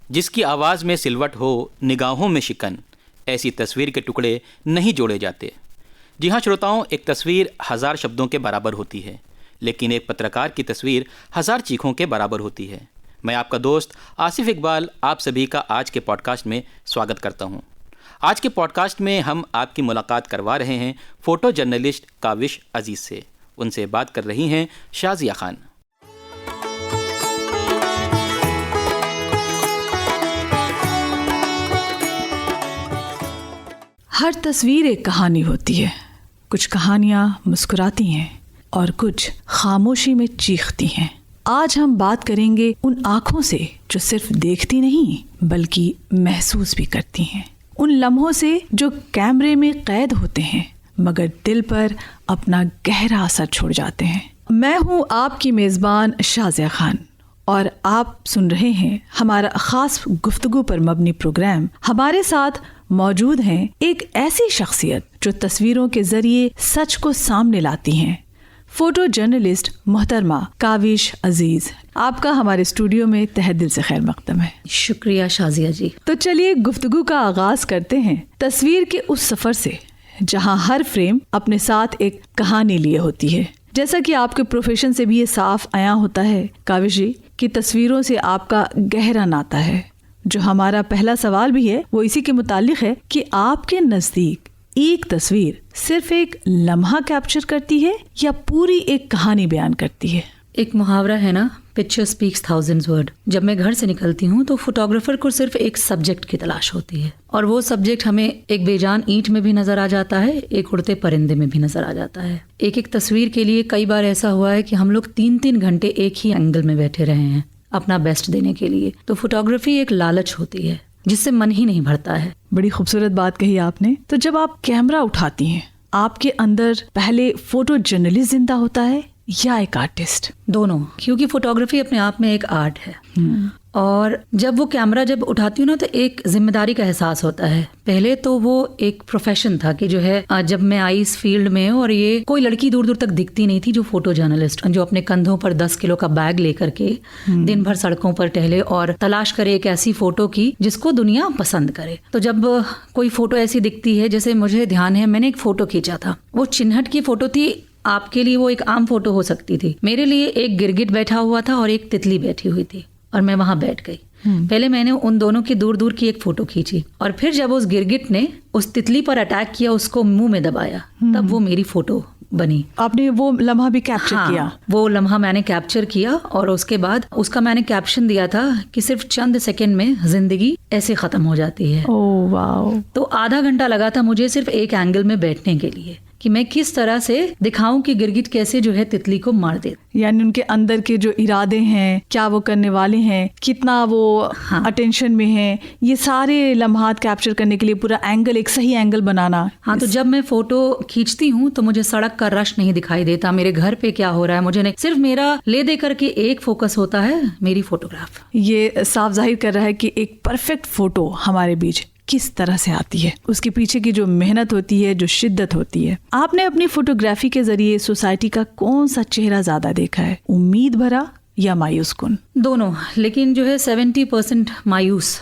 जिसकी आवाज़ में सिलवट हो, निगाहों में शिकन, ऐसी तस्वीर के टुकड़े नहीं जोड़े जाते। जी हाँ श्रोताओं, एक तस्वीर 1000 शब्दों के बराबर होती है, लेकिन एक पत्रकार की तस्वीर 1000 चीखों के बराबर होती है। मैं आपका दोस्त आसिफ इकबाल आप सभी का आज के पॉडकास्ट में स्वागत करता हूँ। आज के पॉडकास्ट में हम आपकी मुलाकात करवा रहे हैं फ़ोटो जर्नलिस्ट काविश अजीज़ से। उनसे बात कर रही हैं शाज़िया खान। हर तस्वीर एक कहानी होती है। कुछ कहानियाँ मुस्कुराती हैं और कुछ खामोशी में चीखती हैं। आज हम बात करेंगे उन आँखों से जो सिर्फ देखती नहीं बल्कि महसूस भी करती हैं। उन लम्हों से जो कैमरे में कैद होते हैं मगर दिल पर अपना गहरा असर छोड़ जाते हैं। मैं हूँ आपकी मेज़बान शाज़िया खान और आप सुन रहे हैं हमारा ख़ास गुफ्तगू पर मबनी प्रोग्राम। हमारे साथ मौजूद हैं एक ऐसी शख्सियत जो तस्वीरों के ज़रिए सच को सामने लाती हैं। फ़ोटो जर्नलिस्ट मोहतरमा काविश अजीज़, आपका हमारे स्टूडियो में तहे दिल से खैर मक़दम है। शुक्रिया शाज़िया जी। तो चलिए गुफ्तगू का आगाज़ करते हैं तस्वीर के उस सफ़र से जहां हर फ्रेम अपने साथ एक कहानी लिए होती है। जैसा कि आपके प्रोफेशन से भी ये साफ आया होता है काविश जी कि तस्वीरों से आपका गहरा नाता है। जो हमारा पहला सवाल भी है वो इसी के मुतालिक है कि आपके नज़दीक एक तस्वीर सिर्फ एक लम्हा कैप्चर करती है या पूरी एक कहानी बयान करती है? एक मुहावरा है ना, पिक्चर स्पीक्स थाउजेंड्स वर्ड। जब मैं घर से निकलती हूँ तो फोटोग्राफर को सिर्फ एक सब्जेक्ट की तलाश होती है और वो सब्जेक्ट हमें एक बेजान ईंट में भी नजर आ जाता है, एक उड़ते परिंदे में भी नजर आ जाता है। एक एक तस्वीर के लिए कई बार ऐसा हुआ है कि हम लोग 3-3 घंटे एक ही एंगल में बैठे रहे हैं अपना बेस्ट देने के लिए। तो फोटोग्राफी एक लालच होती है जिससे मन ही नहीं भरता है। बड़ी खूबसूरत बात कही आपने। तो जब आप कैमरा उठाती हैं आपके अंदर पहले फोटो जर्नलिस्ट जिंदा होता है या एक आर्टिस्ट? दोनों, क्योंकि फोटोग्राफी अपने आप में एक आर्ट है। और जब वो कैमरा जब उठाती हूँ ना तो एक जिम्मेदारी का एहसास होता है। पहले तो वो एक प्रोफेशन था कि जो है जब मैं आई इस फील्ड में, और ये कोई लड़की दूर दूर तक दिखती नहीं थी जो फोटो जर्नलिस्ट जो अपने कंधों पर 10 किलो का बैग लेकर के दिन भर सड़कों पर टहले और तलाश करे एक ऐसी फोटो की जिसको दुनिया पसंद करे। तो जब कोई फोटो ऐसी दिखती है, जैसे मुझे ध्यान है मैंने एक फोटो खींचा था, वो चिन्हट की फोटो थी। आपके लिए वो एक आम फोटो हो सकती थी, मेरे लिए एक गिरगिट बैठा हुआ था और एक तितली बैठी हुई थी और मैं वहां बैठ गई। पहले मैंने उन दोनों की दूर दूर की एक फोटो खींची और फिर जब उस गिरगिट ने उस तितली पर अटैक किया, उसको मुंह में दबाया, तब वो मेरी फोटो बनी। आपने वो लम्हा भी कैप्चर किया? वो लम्हा मैंने कैप्चर किया और उसके बाद उसका मैंने कैप्शन दिया था कि सिर्फ चंद सेकंड में जिंदगी ऐसे खत्म हो जाती है। Oh wow. तो आधा घंटा लगा था मुझे सिर्फ एक एंगल में बैठने के लिए कि मैं किस तरह से दिखाऊं कि गिरगिट कैसे जो है तितली को मार दे। यानी उनके अंदर के जो इरादे हैं, क्या वो करने वाले हैं, कितना वो अटेंशन में हैं, ये सारे लम्हात कैप्चर करने के लिए पूरा एंगल, एक सही एंगल बनाना। हाँ, तो जब मैं फोटो खींचती हूँ तो मुझे सड़क का रश नहीं दिखाई देता, मेरे घर पे क्या हो रहा है मुझे नहीं, सिर्फ मेरा ले दे करके एक फोकस होता है, मेरी फोटोग्राफ। ये साफ जाहिर कर रहा है कि एक परफेक्ट फोटो हमारे बीच किस तरह से आती है, उसके पीछे की जो मेहनत होती है, जो शिद्दत होती है। आपने अपनी फोटोग्राफी के जरिए सोसाइटी का कौन सा चेहरा ज्यादा देखा है, उम्मीद भरा या मायूस कुन? दोनों, लेकिन जो है 70% मायूस।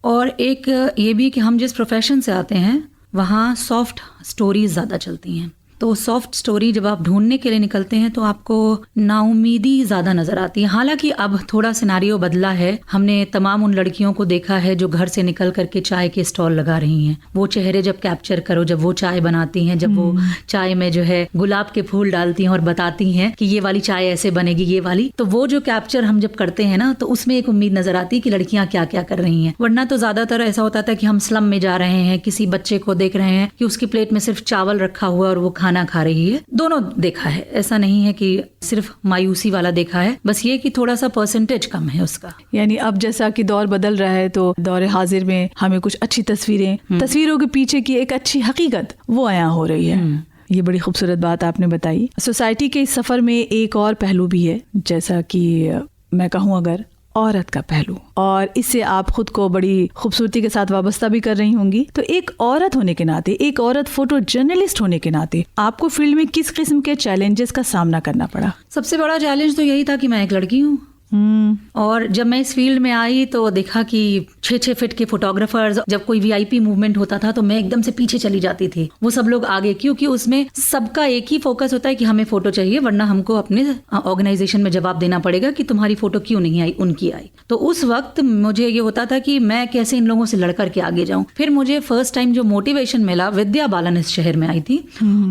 और एक ये भी कि हम जिस प्रोफेशन से आते हैं वहाँ सॉफ्ट स्टोरीज ज्यादा चलती हैं। तो सॉफ्ट स्टोरी जब आप ढूंढने के लिए निकलते हैं तो आपको नाउमीदी ज़्यादा नज़र आती है। हालांकि अब थोड़ा सिनारियो बदला है, हमने तमाम उन लड़कियों को देखा है जो घर से निकल करके चाय के स्टॉल लगा रही हैं। वो चेहरे जब कैप्चर करो, जब वो चाय बनाती हैं, जब वो चाय में जो है गुलाब के फूल डालती हैं और बताती हैं कि ये वाली चाय ऐसे बनेगी, ये वाली, तो वो जो कैप्चर हम जब करते हैं ना तो उसमें एक उम्मीद नज़र आती है कि लड़कियां क्या क्या कर रही हैं। वरना तो ज़्यादातर ऐसा होता था कि हम स्लम में जा रहे हैं, किसी बच्चे को देख रहे हैं कि उसकी प्लेट में सिर्फ चावल रखा हुआ और वो खाना खा रही है। दोनों देखा है, ऐसा नहीं है कि सिर्फ मायूसी वाला देखा है, बस ये कि थोड़ा सा परसेंटेज कम है उसका। यानी अब जैसा कि दौर बदल रहा है तो दौर हाजिर में हमें कुछ अच्छी तस्वीरों के पीछे की एक अच्छी हकीकत वो आया हो रही है। ये बड़ी खूबसूरत बात आपने बताई। सोसाइटी के इस सफर में एक और पहलू भी है, जैसा कि मैं कहूँ अगर औरत का पहलू, और इससे आप खुद को बड़ी खूबसूरती के साथ वाबस्ता भी कर रही होंगी। तो एक औरत होने के नाते, एक औरत फोटो जर्नलिस्ट होने के नाते आपको फील्ड में किस किस्म के चैलेंजेस का सामना करना पड़ा? सबसे बड़ा चैलेंज तो यही था कि मैं एक लड़की हूँ और जब मैं इस फील्ड में आई तो देखा कि 6-6 फीट के फोटोग्राफर्स, जब कोई वीआईपी मूवमेंट होता था तो मैं एकदम से पीछे चली जाती थी, वो सब लोग आगे, क्योंकि उसमें सबका एक ही फोकस होता है कि हमें फोटो चाहिए, वरना हमको अपने ऑर्गेनाइजेशन में जवाब देना पड़ेगा कि तुम्हारी फोटो क्यों नहीं आई, उनकी आई। तो उस वक्त मुझे ये होता था कि मैं कैसे इन लोगों से लड़ करके आगे जाऊं। फिर मुझे फर्स्ट टाइम जो मोटिवेशन मिला, विद्या बालन इस शहर में आई थी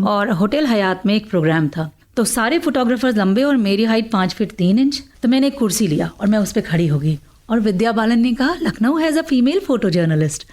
और होटल हयात में एक प्रोग्राम था, तो सारे फोटोग्राफर्स लंबे और मेरी हाइट 5 फीट 3 इंच। तो मैंने एक कुर्सी लिया और मैं उस पर खड़ी हो गई और विद्या बालन ने कहा Lucknow has a female photo journalist.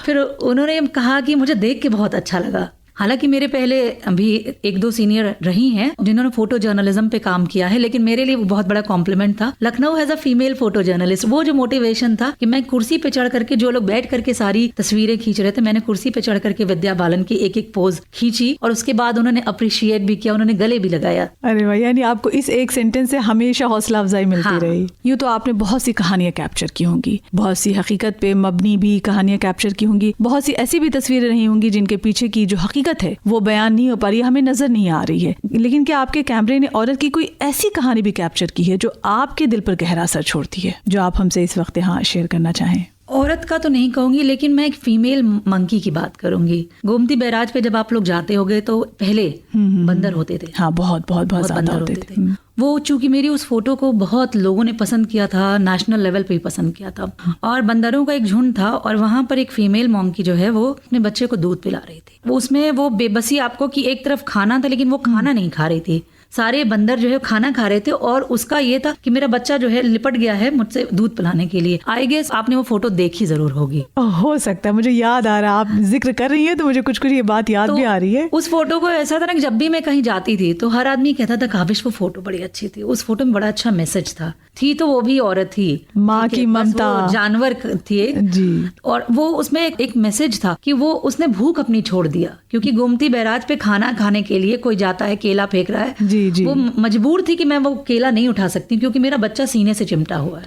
फिर उन्होंने कहा कि मुझे देख के बहुत अच्छा लगा। हालांकि मेरे पहले अभी 1-2 सीनियर रही हैं जिन्होंने फोटो जर्नलिज्म पे काम किया है, लेकिन मेरे लिए वो बहुत बड़ा कॉम्प्लीमेंट था। Lucknow has a female photo journalist, वो जो मोटिवेशन था कि मैं कुर्सी पे चढ़ करके, जो लोग बैठ करके सारी तस्वीरें खींच रहे थे, मैंने कुर्सी पे चढ़ करके विद्या बालन की एक पोज खींची और उसके बाद उन्होंने अप्रिशिएट भी किया, उन्होंने गले भी लगाया। अरे वाह, यानी आपको इस एक सेंटेंस से हमेशा हौसला अफजाई मिलती रही। यूँ तो आपने बहुत सी कहानियां कैप्चर की होंगी, बहुत सी हकीकत पे मबनी भी कहानियां कैप्चर की होंगी, बहुत सी ऐसी भी तस्वीरें रही होंगी जिनके पीछे की जो हकीकत है वो बयान नहीं हो पा रही है, हमें नजर नहीं आ रही है। लेकिन क्या आपके कैमरे ने औरत की कोई ऐसी कहानी भी कैप्चर की है जो आपके दिल पर गहरा असर छोड़ती है, जो आप हमसे इस वक्त यहाँ शेयर करना चाहें? औरत का तो नहीं कहूंगी, लेकिन मैं एक फीमेल मंकी की बात करूंगी। गोमती बैराज पे जब आप लोग जाते होगे तो पहले बंदर होते थे। हाँ, बहुत बहुत बहुत ज्यादा होते थे। वो चूंकि मेरी उस फोटो को बहुत लोगों ने पसंद किया था, नेशनल लेवल पे ही पसंद किया था, और बंदरों का एक झुंड था और वहां पर एक फीमेल मंकी जो है वो अपने बच्चे को दूध पिला रही थी। वो उसमें वो बेबसी आपको कि एक तरफ खाना था लेकिन वो खाना नहीं खा रही थी, सारे बंदर जो है खाना खा रहे थे और उसका ये था कि मेरा बच्चा जो है लिपट गया है मुझसे दूध पिलाने के लिए। आई गेस आपने वो फोटो देखी जरूर होगी। हो सकता है, मुझे याद आ रहा है, आप जिक्र कर रही है तो मुझे कुछ कुछ ये बात याद भी आ रही है। उस फोटो को ऐसा था ना कि जब भी मैं कहीं जाती थी तो हर आदमी कहता था काबिश वो फोटो बड़ी अच्छी थी, उस फोटो में बड़ा अच्छा मैसेज था। थी तो वो भी औरत थी, माँ की ममता, जानवर थी जी, और वो उसमें एक मैसेज था कि वो उसने भूख अपनी छोड़ दिया, क्योंकि गोमती बैराज पे खाना खाने के लिए कोई जाता है, केला फेंक रहा है, जी जी, वो मजबूर थी कि मैं वो केला नहीं उठा सकती क्योंकि मेरा बच्चा सीने से चिमटा हुआ है।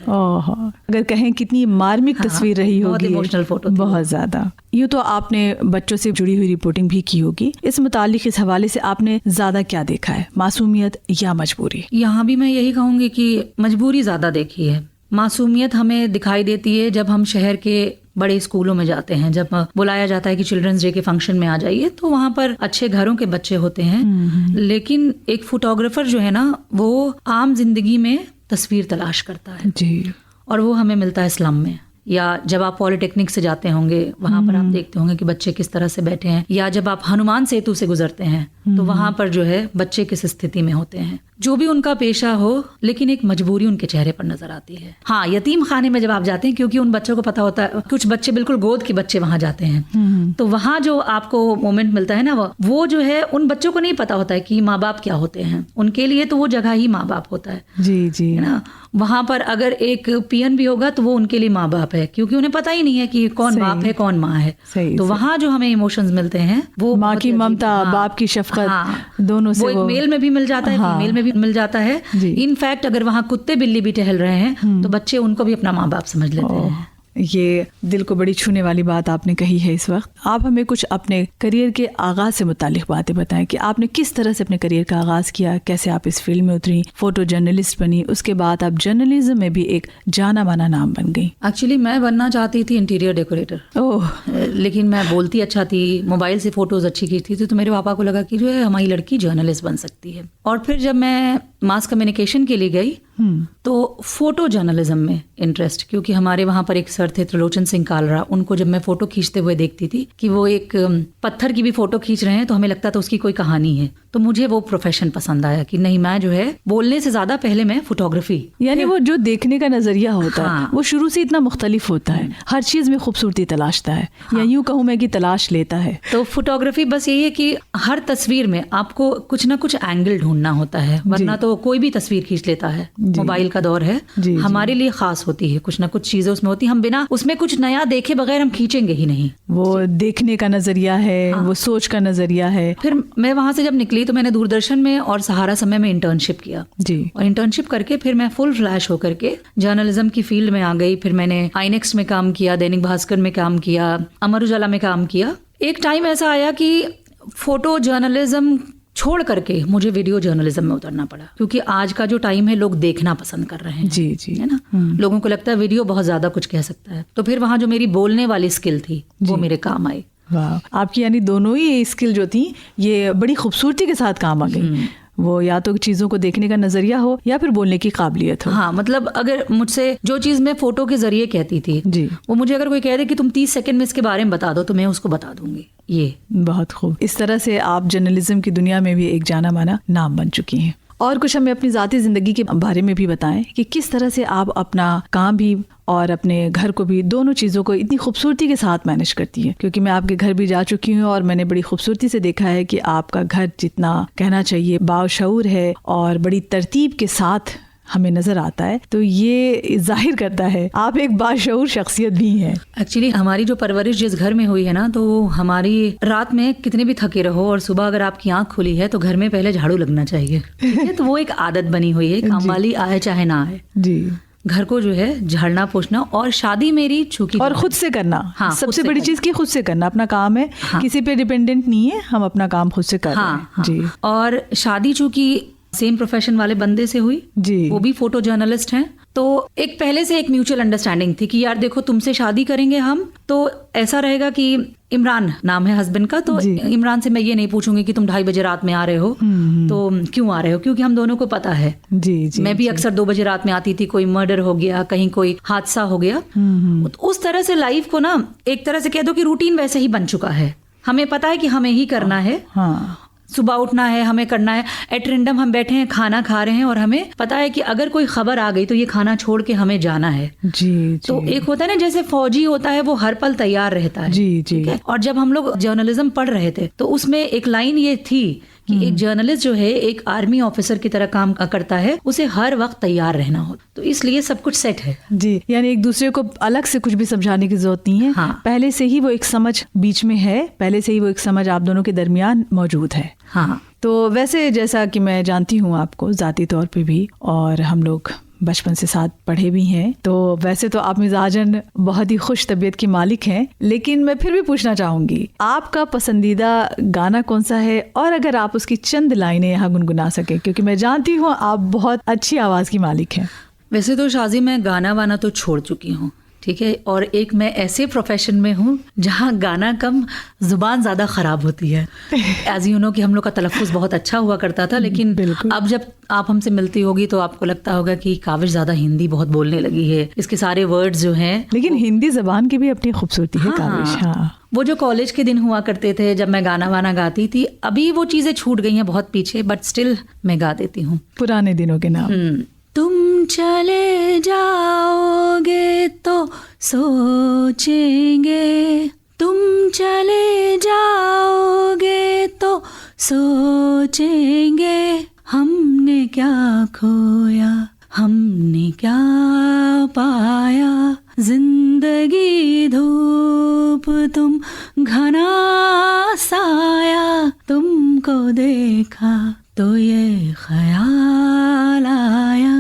अगर कहें कितनी मार्मिक तस्वीर रही होगी, बहुत इमोशनल फोटो, बहुत ज्यादा। यूँ तो आपने बच्चों से जुड़ी हुई रिपोर्टिंग भी की होगी, इस मुतालिक इस हवाले से आपने ज्यादा क्या देखा है, मासूमियत या मजबूरी? यहाँ भी मैं यही कहूंगी कि मजबूरी ज्यादा देखी है। मासूमियत हमें दिखाई देती है जब हम शहर के बड़े स्कूलों में जाते हैं, जब बुलाया जाता है कि चिल्ड्रंस डे के फंक्शन में आ जाइए, तो वहाँ पर अच्छे घरों के बच्चे होते हैं, लेकिन एक फोटोग्राफर जो है ना वो आम जिंदगी में तस्वीर तलाश करता है जी, और वो हमें मिलता है स्लम में। या जब आप पॉलिटेक्निक से जाते होंगे वहां पर आप देखते होंगे कि बच्चे किस तरह से बैठे हैं, या जब आप हनुमान सेतु से गुजरते हैं तो वहां पर जो है बच्चे किस स्थिति में होते हैं। जो भी उनका पेशा हो, लेकिन एक मजबूरी उनके चेहरे पर नजर आती है। हाँ, यतीम खाने में जब आप जाते हैं, क्योंकि उन बच्चों को पता होता है, कुछ बच्चे बिल्कुल गोद के बच्चे वहां जाते हैं, तो वहां जो आपको मोमेंट मिलता है ना, वो जो है उन बच्चों को नहीं पता होता है कि माँ बाप क्या होते हैं। उनके लिए तो वो जगह ही माँ बाप होता है। जी जी, है ना। वहां पर अगर एक पियन भी होगा तो वो उनके लिए माँ बाप है, क्योंकि उन्हें पता ही नहीं है कि कौन बाप है कौन माँ है। तो वहां जो हमें इमोशंस मिलते हैं वो माँ की ममता, बाप की शफकत, दोनों से वो एक मेल में भी मिल जाता है, फीमेल में भी मिल जाता है। इनफैक्ट अगर वहां कुत्ते बिल्ली भी टहल रहे हैं तो बच्चे उनको भी अपना माँ बाप समझ लेते हैं। ये दिल को बड़ी छूने वाली बात आपने कही है। इस वक्त आप हमें कुछ अपने करियर के आगाज से मुतालिक बातें बताएं कि आपने किस तरह से अपने करियर का आगाज किया, कैसे आप इस फील्ड में उतरी, फोटो जर्नलिस्ट बनी, उसके बाद आप जर्नलिज्म में भी एक जाना माना नाम बन गई। एक्चुअली मैं बनना चाहती थी इंटीरियर डेकोरेटर, लेकिन मैं बोलती अच्छा थी, मोबाइल से फोटोज अच्छी खींचती थी, तो मेरे पापा को लगा कि जो है हमारी लड़की जर्नलिस्ट बन सकती है। और फिर जब मैं मास कम्युनिकेशन के लिए गई तो फोटो जर्नलिज्म में इंटरेस्ट, क्योंकि हमारे वहां पर एक सर थे त्रिलोचन सिंह कालरा, उनको जब मैं फोटो खींचते हुए देखती थी कि वो एक पत्थर की भी फोटो खींच रहे हैं तो हमें लगता था उसकी कोई कहानी है, तो मुझे वो प्रोफेशन पसंद आया कि नहीं, मैं जो है बोलने से ज्यादा पहले मैं फोटोग्राफी, यानी वो जो देखने का नजरिया होता है वो शुरू से इतना मुख्तलिफ होता है, हर चीज में खूबसूरती तलाशता है, या यूं कहूं मैं कि तलाश लेता है। तो फोटोग्राफी बस यही है कि हर तस्वीर में आपको कुछ ना कुछ एंगल ढूंढना होता है, वरना तो कोई भी तस्वीर खींच लेता है। मोबाइल का दौर है, हमारे लिए खास होती है, कुछ ना कुछ चीजें उसमें होती है, हम बिना उसमें कुछ नया देखे बगैर हम खींचेंगे ही नहीं। वो देखने का नजरिया है, वो सोच का नजरिया है। फिर मैं वहां से जब निकली तो मैंने दूरदर्शन में और सहारा समय में इंटर्नशिप किया जी, और इंटर्नशिप करके फिर मैं फुल फ्लैश होकर के जर्नलिज्म की फील्ड में आ गई। फिर मैंने आईनेक्स में काम किया, दैनिक भास्कर में काम किया, अमर उजाला में काम किया। एक टाइम ऐसा आया कि फोटो जर्नलिज्म छोड़ करके मुझे वीडियो जर्नलिज्म में उतरना पड़ा, क्योंकि आज का जो टाइम है लोग देखना पसंद कर रहे हैं। जी जी, है ना, लोगों को लगता है वीडियो बहुत ज्यादा कुछ कह सकता है। तो फिर वहाँ जो मेरी बोलने वाली स्किल थी वो मेरे काम आई। वाह, आपकी यानी दोनों ही स्किल जो थी ये बड़ी खूबसूरती के साथ काम आ गई। वो या तो चीज़ों को देखने का नजरिया हो या फिर बोलने की काबिलियत हो। हाँ, मतलब अगर मुझसे जो चीज़ मैं फोटो के जरिए कहती थी जी, वो मुझे अगर कोई कह दे कि तुम 30 सेकंड में इसके बारे में बता दो तो मैं उसको बता दूंगी। ये बहुत खूब। इस तरह से आप जर्नलिज्म की दुनिया में भी एक जाना माना नाम बन चुकी हैं। और कुछ हमें अपनी ज़ाती ज़िंदगी के बारे में भी बताएं कि किस तरह से आप अपना काम भी और अपने घर को भी, दोनों चीज़ों को इतनी खूबसूरती के साथ मैनेज करती है। क्योंकि मैं आपके घर भी जा चुकी हूँ और मैंने बड़ी खूबसूरती से देखा है कि आपका घर जितना कहना चाहिए बाशऊर है और बड़ी तरतीब के साथ हमें नजर आता है, तो ये जाहिर करता है आप एक बाशऊर शख्सियत भी हैं। एक्चुअली हमारी जो परवरिश जिस घर में हुई है ना, तो हमारी रात में कितने भी थके रहो और सुबह अगर आपकी आंख खुली है तो घर में पहले झाड़ू लगना चाहिए। ठीक है, तो वो एक आदत बनी हुई है, काम वाली आए चाहे ना आए, जी, घर को जो है झाड़ना पोछना। और शादी मेरी चूंकि और खुद से करना, हाँ, सबसे बड़ी चीज की खुद से करना, अपना काम है, हाँ, किसी पे डिपेंडेंट नहीं है, हम अपना काम खुद से कर रहे हैं। हाँ, जी, और शादी चूंकि सेम प्रोफेशन वाले बंदे से हुई, जी, वो भी फोटो जर्नलिस्ट हैं, तो एक पहले से एक म्यूचुअल अंडरस्टैंडिंग थी कि यार देखो तुमसे शादी करेंगे हम, तो ऐसा रहेगा कि इमरान नाम है हस्बैंड का, तो इमरान से मैं ये नहीं पूछूंगी कि तुम 2:30 बजे रात में आ रहे हो तो क्यों आ रहे हो, क्योंकि हम दोनों को पता है। जी, जी, मैं भी अक्सर 2 बजे रात में आती थी, कोई मर्डर हो गया, कहीं कोई हादसा हो गया, तो उस तरह से लाइफ को ना एक तरह से कह दो कि रूटीन वैसे ही बन चुका है। हमें पता है कि हमें ही करना है, हाँ, सुबह उठना है, हमें करना है। एट रेंडम हम बैठे हैं, खाना खा रहे हैं और हमें पता है कि अगर कोई खबर आ गई तो ये खाना छोड़ के हमें जाना है। जी, जी, तो एक होता है ना जैसे फौजी होता है, वो हर पल तैयार रहता है। जी, जी, ठीक है? और जब हम लोग जर्नलिज्म पढ़ रहे थे तो उसमें एक लाइन ये थी कि एक जर्नलिस्ट जो है एक आर्मी ऑफिसर की तरह काम करता है, उसे हर वक्त तैयार रहना हो, तो इसलिए सब कुछ सेट है। जी, यानी एक दूसरे को अलग से कुछ भी समझाने की जरूरत नहीं है। हाँ, पहले से ही वो एक समझ बीच में है, पहले से ही वो एक समझ आप दोनों के दरमियान मौजूद है। हाँ, तो वैसे जैसा कि मैं जानती हूँ आपको ज़ाती तौर पे भी, और हम लोग बचपन से साथ पढ़े भी हैं, तो वैसे तो आप मिजाजन बहुत ही खुश तबीयत की मालिक हैं, लेकिन मैं फिर भी पूछना चाहूँगी आपका पसंदीदा गाना कौन सा है, और अगर आप उसकी चंद लाइनें यहाँ गुनगुना सकें, क्योंकि मैं जानती हूँ आप बहुत अच्छी आवाज़ की मालिक हैं। वैसे तो शाजी मैं गाना वाना तो छोड़ चुकी हूँ, ठीक है, और एक मैं ऐसे प्रोफेशन में हूँ जहाँ गाना कम जुबान ज़्यादा ख़राब होती है। एज यू नो कि हम लोग का तलफ़ुज़ बहुत अच्छा हुआ करता था, लेकिन अब जब आप हमसे मिलती होगी तो आपको लगता होगा कि काविश ज़्यादा हिंदी बहुत बोलने लगी है, इसके सारे वर्ड्स जो हैं। लेकिन हिंदी ज़बान की भी अपनी खूबसूरती है काविश। हाँ, वो जो कॉलेज के दिन हुआ करते थे जब मैं गाना वाना गाती थी, अभी वो चीज़ें छूट गई हैं बहुत पीछे, बट स्टिल मैं गा देती हूँ पुराने दिनों के नाम। तुम चले जाओगे तो सोचेंगे, तुम चले जाओगे तो सोचेंगे, हमने क्या खोया हमने क्या पाया, जिंदगी धूप तुम घना साया, तुमको देखा तो ये ख्याल आया।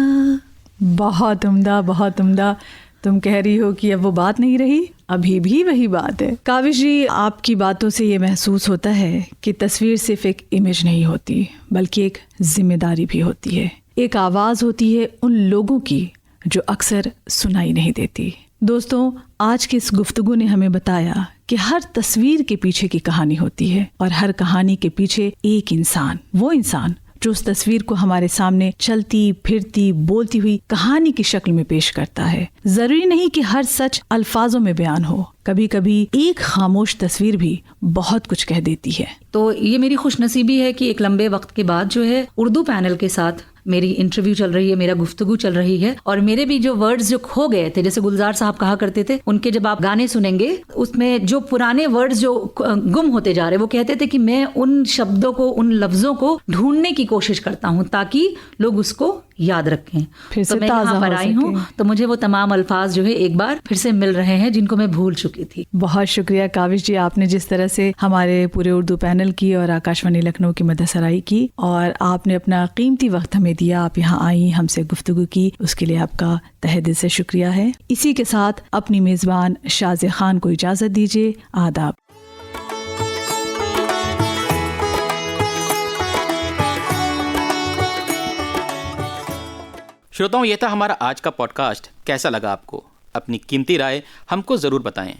बहुत उम्दा, बहुत उम्दा। तुम कह रही हो कि अब वो बात नहीं रही, अभी भी वही बात है। काविश जी, आपकी बातों से ये महसूस होता है कि तस्वीर सिर्फ एक इमेज नहीं होती, बल्कि एक जिम्मेदारी भी होती है, एक आवाज़ होती है उन लोगों की जो अक्सर सुनाई नहीं देती। दोस्तों, आज की इस गुफ्तगू ने हमें बताया कि हर तस्वीर के पीछे की कहानी होती है, और हर कहानी के पीछे एक इंसान, वो इंसान जो उस तस्वीर को हमारे सामने चलती फिरती बोलती हुई कहानी की शक्ल में पेश करता है। जरूरी नहीं कि हर सच अल्फाजों में बयान हो, कभी कभी एक खामोश तस्वीर भी बहुत कुछ कह देती है। तो ये मेरी खुशनसीबी है कि एक लंबे वक्त के बाद जो है उर्दू पैनल के साथ मेरी इंटरव्यू चल रही है, मेरा गुफ्तगू चल रही है, और मेरे भी जो वर्ड्स जो खो गए थे, जैसे गुलजार साहब कहा करते थे, उनके जब आप गाने सुनेंगे उसमें जो पुराने वर्ड्स जो गुम होते जा रहे, वो कहते थे कि मैं उन शब्दों को, उन लफ्जों को ढूंढने की कोशिश करता हूँ ताकि लोग उसको याद रखें। तो मैं यहाँ पर आई हूँ तो मुझे वो तमाम अल्फाज जो है एक बार फिर से मिल रहे हैं जिनको मैं भूल चुकी थी। बहुत शुक्रिया काविश जी, आपने जिस तरह से हमारे पूरे उर्दू पैनल की और आकाशवाणी लखनऊ की मददसराई की, और आपने अपना कीमती वक्त हमें दिया, आप यहाँ आई, हमसे गुफ्तगू की, उसके लिए आपका तहे दिल से शुक्रिया है। इसी के साथ अपनी मेज़बान शाज़े खान को इजाज़त दीजिए। आदाब। श्रोताओं, यह था हमारा आज का पॉडकास्ट। कैसा लगा आपको? अपनी कीमती राय हमको ज़रूर बताएं।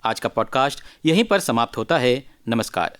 आज का पॉडकास्ट यहीं पर समाप्त होता है। नमस्कार।